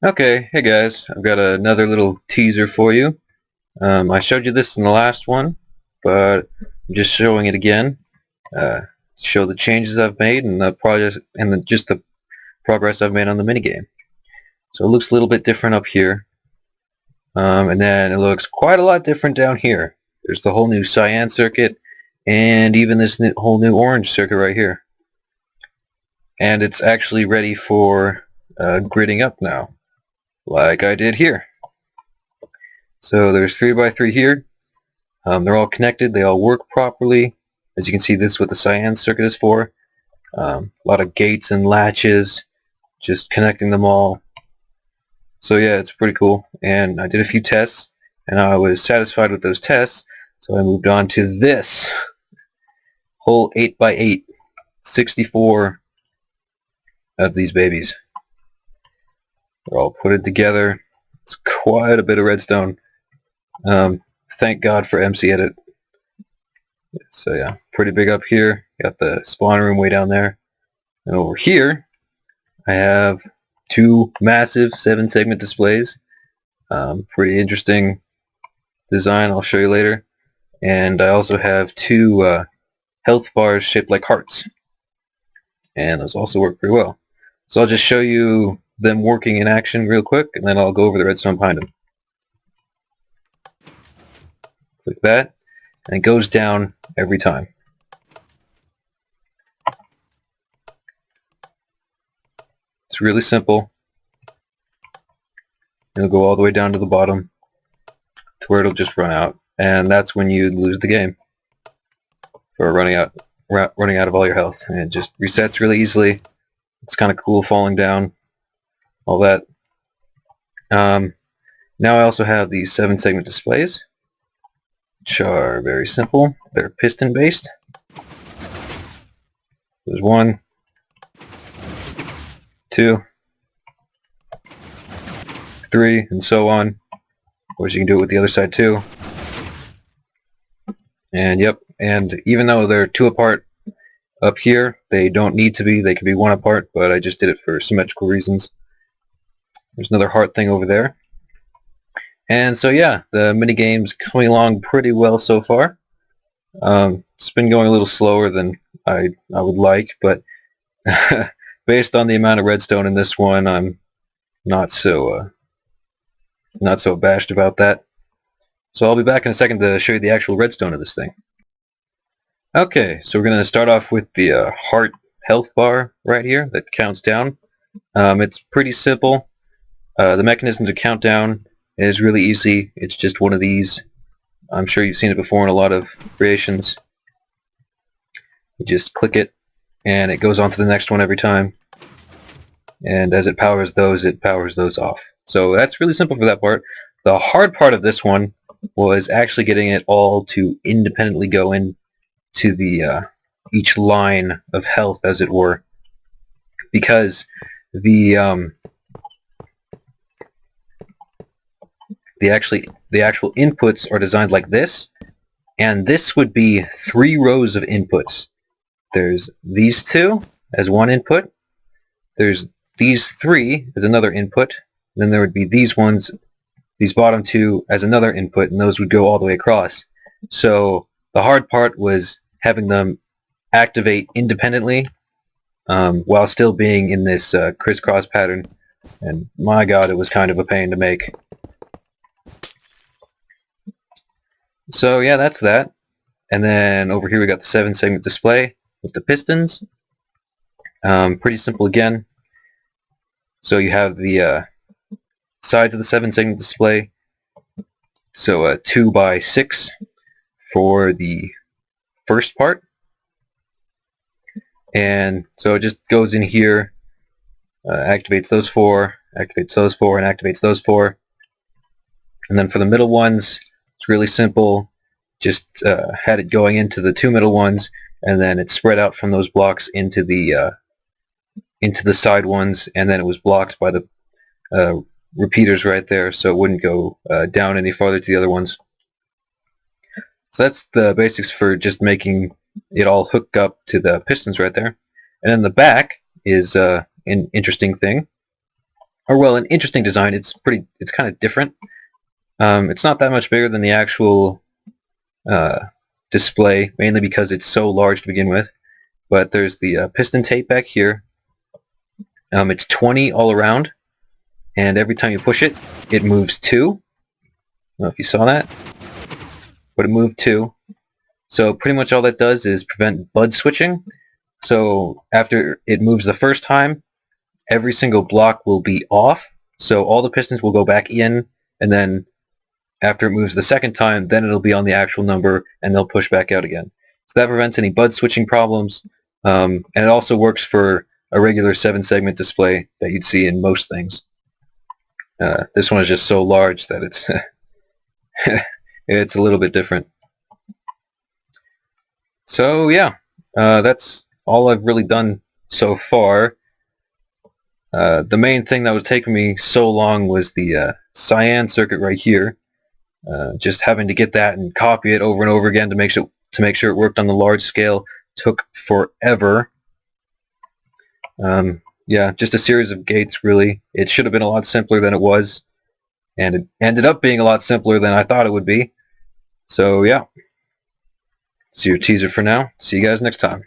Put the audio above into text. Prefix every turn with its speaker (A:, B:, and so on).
A: Okay, hey guys, I've got another little teaser for you. I showed you this in the last one, but I'm just showing it again. Uh, show the changes I've made and the project and just the progress I've made on the minigame. So it looks a little bit different up here, and then it looks quite a lot different down here. There's the whole new cyan circuit, and even this whole new orange circuit right here. And it's actually ready for gridding up now, like I did here. So there's 3x3 here. They're all connected. They all work properly. As you can see, this is what the cyan circuit is for. A lot of gates and latches, just connecting them all. So yeah, it's pretty cool. And I did a few tests, and I was satisfied with those tests. So I moved on to this whole 8x8, 64 of these babies. They're all put together. It's quite a bit of redstone. Thank God for MC Edit. So yeah, pretty big up here. Got the spawn room way down there. And over here, I have two massive 7-segment displays. Pretty interesting design, I'll show you later. And I also have two health bars shaped like hearts. And those also work pretty well. So I'll just show you them working in action real quick, and then I'll go over the redstone behind them. Click that, and it goes down every time. It's really simple. It'll go all the way down to the bottom to where it'll just run out, and that's when you lose the game for running out of all your health. And it just resets really easily. It's kind of cool falling down, all that. Now I also have these 7-segment displays, which are very simple. They're piston based. There's 1, 2, 3, and so on. Of course, you can do it with the other side too. And yep, and even though they're 2 apart up here, they don't need to be. They can be 1 apart, but I just did it for symmetrical reasons. There's another heart thing over there. And so yeah, the minigame's coming along pretty well so far. It's been going a little slower than I would like, but based on the amount of redstone in this one, I'm not so abashed about that. So I'll be back in a second to show you the actual redstone of this thing. Okay, so we're going to start off with the heart health bar right here that counts down. It's pretty simple. The mechanism to count down is really easy. It's just one of these. I'm sure you've seen it before in a lot of creations. You just click it, and it goes on to the next one every time. And as it powers those off. So that's really simple for that part. The hard part of this one was actually getting it all to independently go in to the each line of health, as it were, because the actual inputs are designed like this, and this would be 3 rows of inputs. There's these 2 as one input. There's these 3 as another input. Then there would be these ones, these bottom 2 as another input, and those would go all the way across. So the hard part was having them activate independently while still being in this crisscross pattern. And my god, it was kind of a pain to make. So yeah, that's that. And then over here we got the 7-segment display with the pistons. Pretty simple again. So you have the sides of the 7-segment display. So 2 by 6 for the first part. And so it just goes in here, activates those 4, activates those 4, and activates those 4. And then for the middle ones, it's really simple. Just had it going into the 2 middle ones, and then it spread out from those blocks into the side ones, and then it was blocked by the repeaters right there, so it wouldn't go down any farther to the other ones. So that's the basics for just making it all hook up to the pistons right there. And then the back is an interesting thing. or well, an interesting design. It's kind of different. It's not that much bigger than the actual display, mainly because it's so large to begin with. But there's the piston tape back here. It's 20 all around, and every time you push it, it moves 2. I don't know if you saw that, but it moved 2. So pretty much all that does is prevent bud switching. So after it moves the first time, every single block will be off. So all the pistons will go back in, and then after it moves the second time, then it'll be on the actual number, and they'll push back out again. So that prevents any bud switching problems, and it also works for a regular 7-segment display that you'd see in most things. This one is just so large that it's it's a little bit different. So yeah, that's all I've really done so far. The main thing that was taking me so long was the cyan circuit right here. Just having to get that and copy it over and over again to make sure it worked on the large scale took forever. Yeah, just a series of gates, really. It should have been a lot simpler than it was, and it ended up being a lot simpler than I thought it would be. So yeah, that's your teaser for now. See you guys next time.